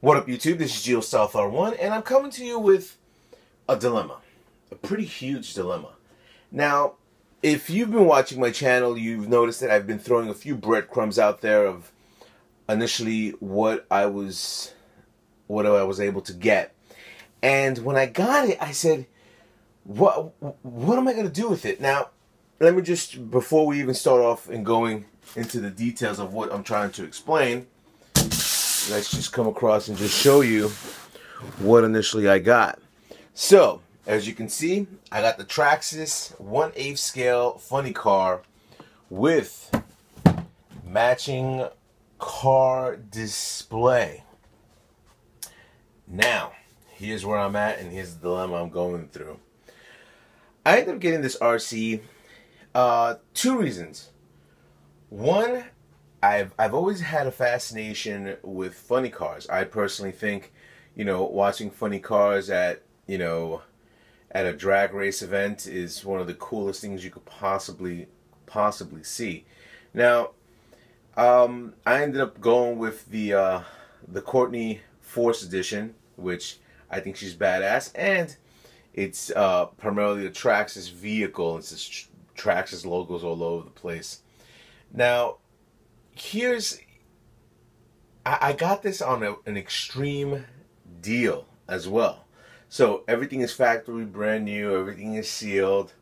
What up, YouTube? This is GeoSouth R1, and I'm coming to you with a dilemma. A pretty huge dilemma. Now, if you've been watching my channel, you've noticed that I've been throwing a few breadcrumbs out there of initially what I was able to get. And when I got it, I said, what am I going to do with it? Now, let me just, before we even start off and going into the details of what I'm trying to explain, let's just come across and just show you what initially I got. So, as you can see, I got the Traxxas 1/8 scale funny car with matching car display. Now, here's where I'm at and here's the dilemma I'm going through. I ended up getting this RC, two reasons. One, I've always had a fascination with funny cars. I personally think, watching funny cars at a drag race event is one of the coolest things you could possibly see. Now, I ended up going with the Courtney Force Edition, which I think she's badass, and it's primarily a Traxxas vehicle. It's just Traxxas logos all over the place. Now, I got this on an extreme deal as well. So everything is factory brand new, everything is sealed.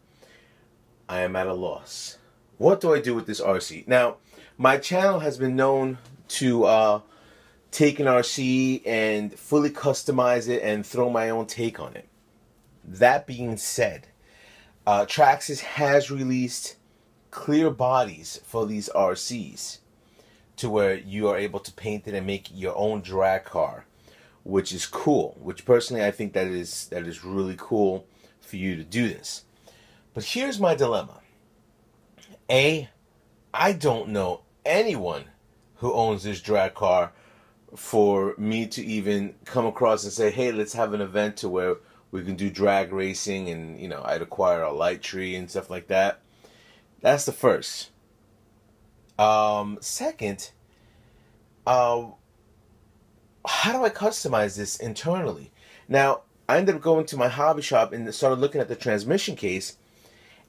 I am at a loss. What do I do with this RC? Now, my channel has been known to take an RC and fully customize it and throw my own take on it. That being said, Traxxas has released clear bodies for these RCs to where you are able to paint it and make your own drag car, which is cool. Which personally I think that is really cool for you to do this. But here's my dilemma. A, I don't know anyone who owns this drag car for me to even come across and say, hey, let's have an event to where we can do drag racing and, I'd acquire a light tree and stuff like that. That's the first. Second, how do I customize this internally? Now, I ended up going to my hobby shop and started looking at the transmission case,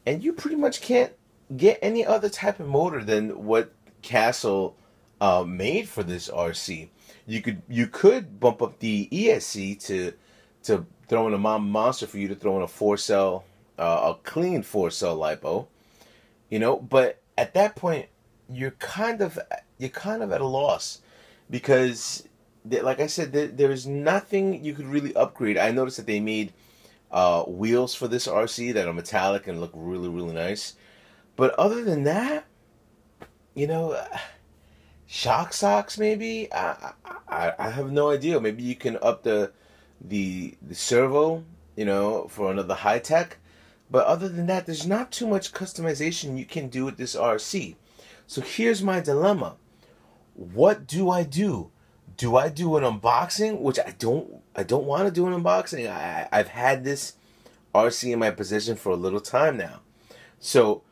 and you pretty much can't get any other type of motor than what Castle made for this RC. You could bump up the ESC to throw in a monster for you to throw in a 4-cell, a clean 4-cell lipo, but at that point you're kind of at a loss, because like I said, there is nothing you could really upgrade. I noticed that they made wheels for this RC that are metallic and look really, really nice, but other than that, shock socks maybe. I have no idea. Maybe you can up the servo, for another high tech. But other than that, there's not too much customization you can do with this RC. So here's my dilemma. What do I do? Do I do an unboxing? Which I don't want to do an unboxing. I've had this RC in my possession for a little time now. So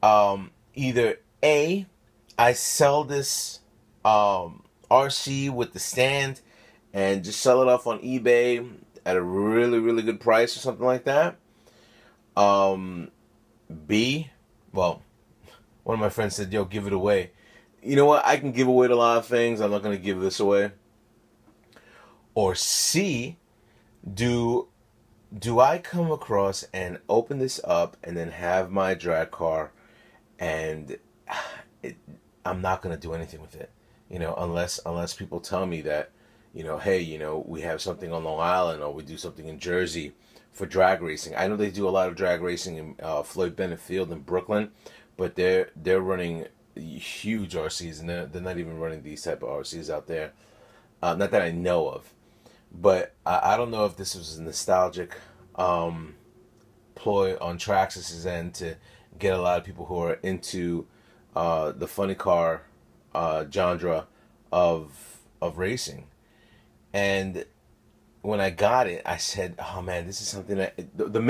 either A, I sell this RC with the stand and just sell it off on eBay at a really, really good price or something like that. B, well, one of my friends said, yo, give it away. You know what? I can give away a lot of things. I'm not going to give this away. Or C, do I come across and open this up and then have my drag car, and I'm not going to do anything with it, unless people tell me that, hey, we have something on Long Island or we do something in Jersey for drag racing. I know they do a lot of drag racing in Floyd Bennett Field in Brooklyn, but they're running huge RCs, and they're not even running these type of RCs out there. Not that I know of, but I don't know if this was a nostalgic ploy on Traxxas' end to get a lot of people who are into the funny car genre of racing. And when I got it, I said, oh man, this is something that the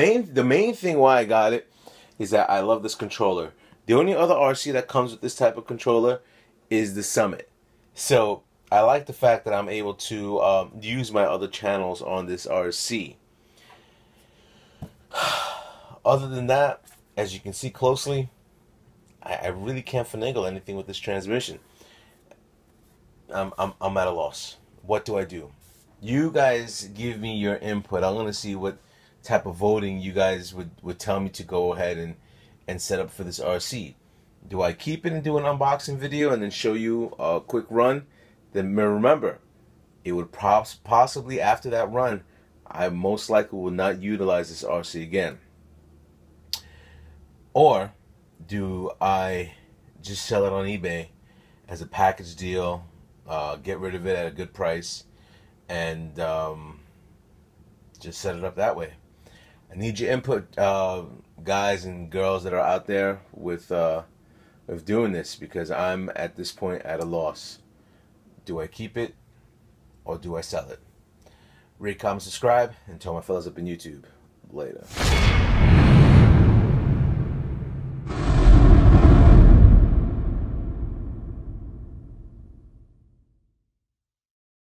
main thing why I got it is that I love this controller. The only other RC that comes with this type of controller is the Summit. So I like the fact that I'm able to use my other channels on this RC. Other than that, as you can see closely, I really can't finagle anything with this transmission. I'm at a loss. What do I do? You guys give me your input. I'm going to see what type of voting you guys would tell me to go ahead and set up for this RC. Do I keep it and do an unboxing video and then show you a quick run? Then remember, it would possibly, after that run, I most likely will not utilize this RC again. Or do I just sell it on eBay as a package deal, get rid of it at a good price, and just set it up that way? I need your input, guys and girls that are out there with doing this, because I'm at this point at a loss. Do I keep it or do I sell it? Rate, comment, subscribe, and tell my fellas up in YouTube. Later.